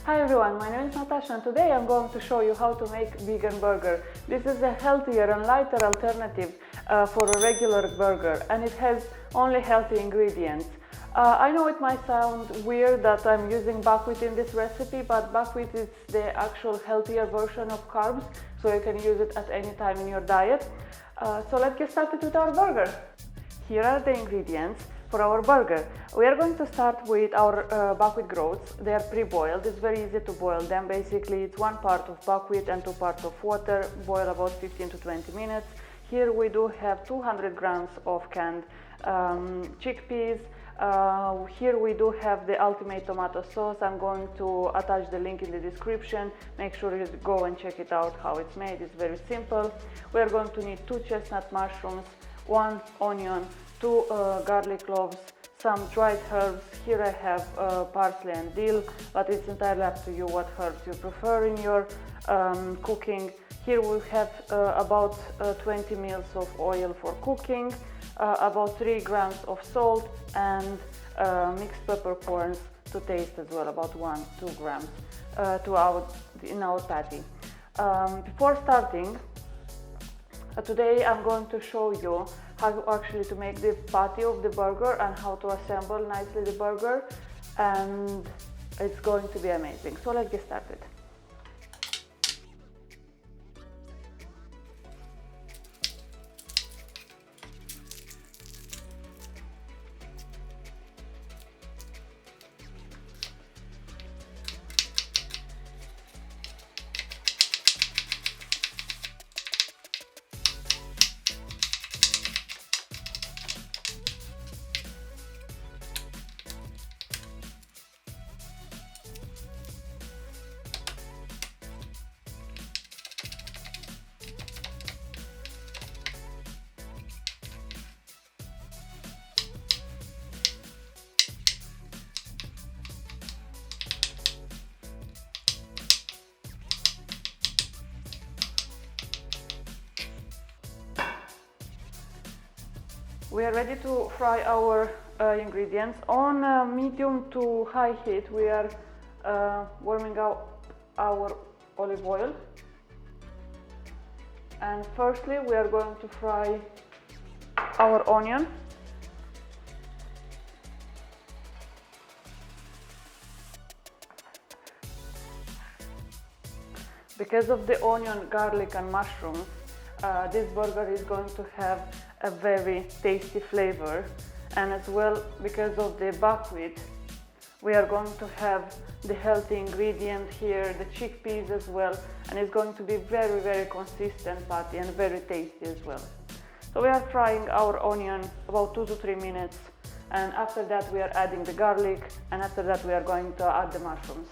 Hi everyone, my name is Natasha and today I'm going to show you how to make vegan burger. This is a healthier and lighter alternative for a regular burger, and it has only healthy ingredients. I know it might sound weird that I'm using buckwheat in this recipe, but buckwheat is the actual healthier version of carbs, so you can use it at any time in your diet. So let's get started with our burger. Here are the ingredients for our burger. We are going to start with our buckwheat groats. They are pre-boiled. It's very easy to boil them. Basically, it's 1 part of buckwheat and 2 parts of water. Boil about 15 to 20 minutes. Here we do have 200 grams of canned chickpeas. Here we do have the ultimate tomato sauce. I'm going to attach the link in the description. Make sure you go and check it out how it's made. It's very simple. We are going to need 2 chestnut mushrooms, 1 onion, 2 garlic cloves, some dried herbs. Here I have parsley and dill, but it's entirely up to you what herbs you prefer in your cooking. Here we have about 20 ml of oil for cooking, about 3 grams of salt, and mixed peppercorns to taste as well, about 1-2 grams in our patty. Before starting, today I'm going to show you how actually to make the patty of the burger and how to assemble nicely the burger, and it's going to be amazing. So let's get started. We are ready to fry our ingredients. On medium to high heat, we are warming up our olive oil. And firstly, we are going to fry our onion. Because of the onion, garlic and mushrooms, this burger is going to have a very tasty flavor, and as well because of the buckwheat, we are going to have the healthy ingredient here, the chickpeas as well, and it's going to be very consistent patty and very tasty as well. So we are frying our onion about 2 to 3 minutes, and after that we are adding the garlic, and after that we are going to add the mushrooms.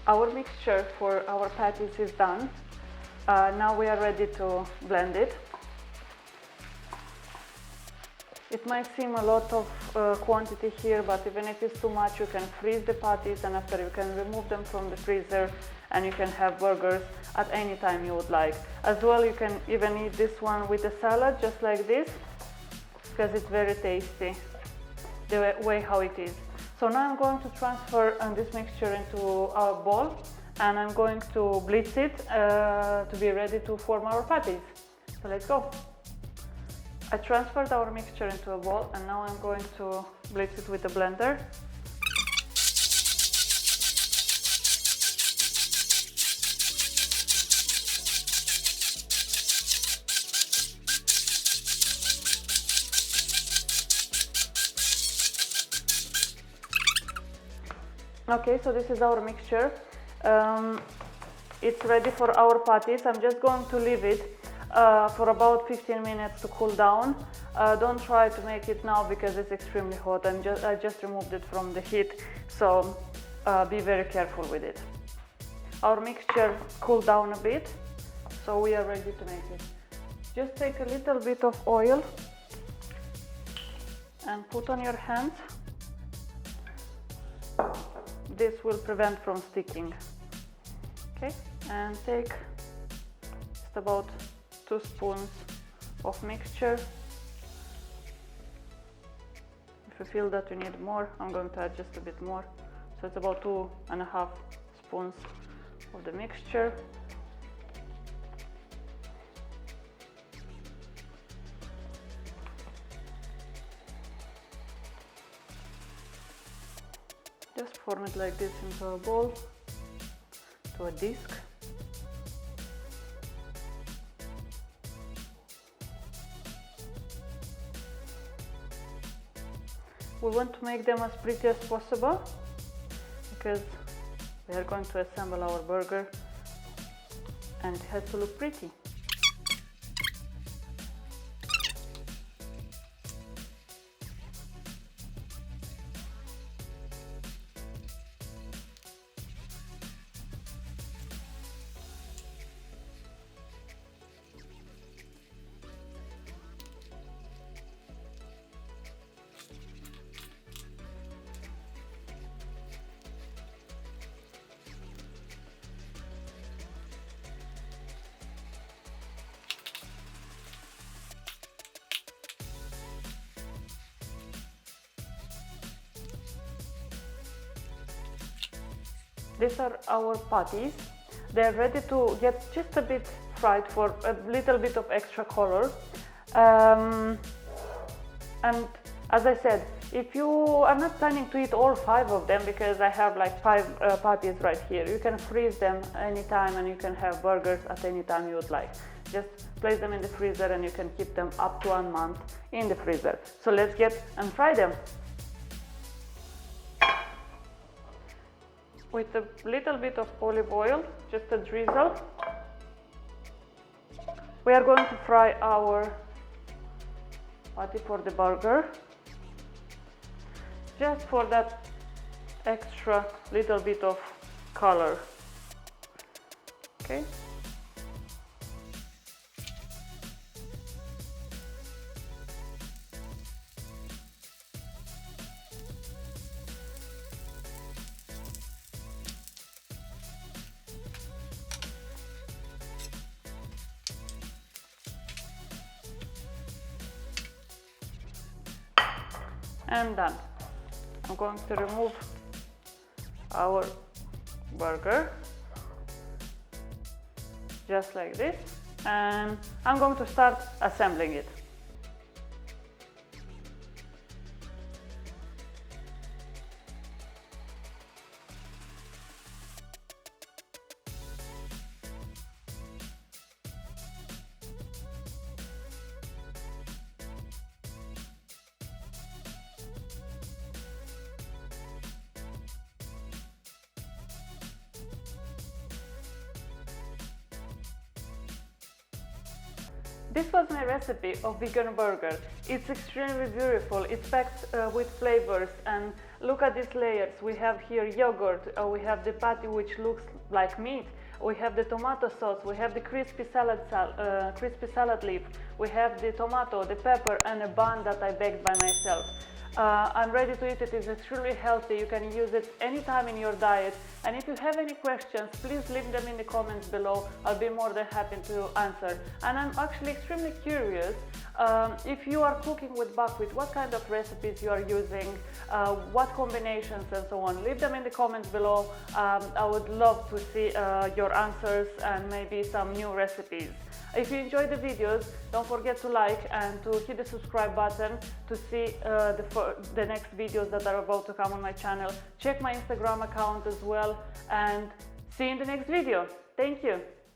Our mixture for our patties is done. Now we are ready to blend it. It might seem a lot of quantity here, but even if it's too much, you can freeze the patties, and after you can remove them from the freezer and you can have burgers at any time you would like. As well, you can even eat this one with a salad, just like this, because it's very tasty, the way how it is. So now I'm going to transfer this mixture into our bowl, and I'm going to blitz it to be ready to form our patties. So let's go. I transferred our mixture into a bowl, and now I'm going to blitz it with a blender. Okay, so this is our mixture. It's ready for our patties. I'm just going to leave it for about 15 minutes to cool down. Don't try to make it now because it's extremely hot. I just removed it from the heat, so be very careful with it. Our mixture cooled down a bit, so we are ready to make it. Just take a little bit of oil and put on your hands. This will prevent from sticking. Okay, and take just about 2 spoons of mixture. If you feel that you need more, I'm going to add just a bit more. So it's about 2.5 spoons of the mixture. Just form it like this into a ball, to a disc. We want to make them as pretty as possible because we are going to assemble our burger and it has to look pretty. These are our patties. They're ready to get just a bit fried for a little bit of extra color. And as I said, if you are not planning to eat all 5 of them, because I have like 5 patties right here, you can freeze them anytime and you can have burgers at any time you would like. Just place them in the freezer and you can keep them up to 1 month in the freezer. So let's get and fry them. With a little bit of olive oil, just a drizzle, we are going to fry our patty for the burger, just for that extra little bit of color. Okay. And done. I'm going to remove our burger just like this, and I'm going to start assembling it. This was my recipe of vegan burger. It's extremely beautiful. It's packed with flavors, and Look at these layers. We have here yogurt, we have the patty which looks like meat, we have the tomato sauce, we have the crispy salad leaf, we have the tomato, the pepper, and a bun that I baked by myself. I'm ready to eat it. It's extremely healthy. You can use it anytime in your diet. And if you have any questions, please leave them in the comments below. I'll be more than happy to answer. And I'm actually extremely curious if you are cooking with buckwheat, what kind of recipes you are using, what combinations and so on. Leave them in the comments below. I would love to see your answers and maybe some new recipes. If you enjoyed the videos, don't forget to like and to hit the subscribe button to see the next videos that are about to come on my channel. Check my Instagram account as well, and see you in the next video. Thank you.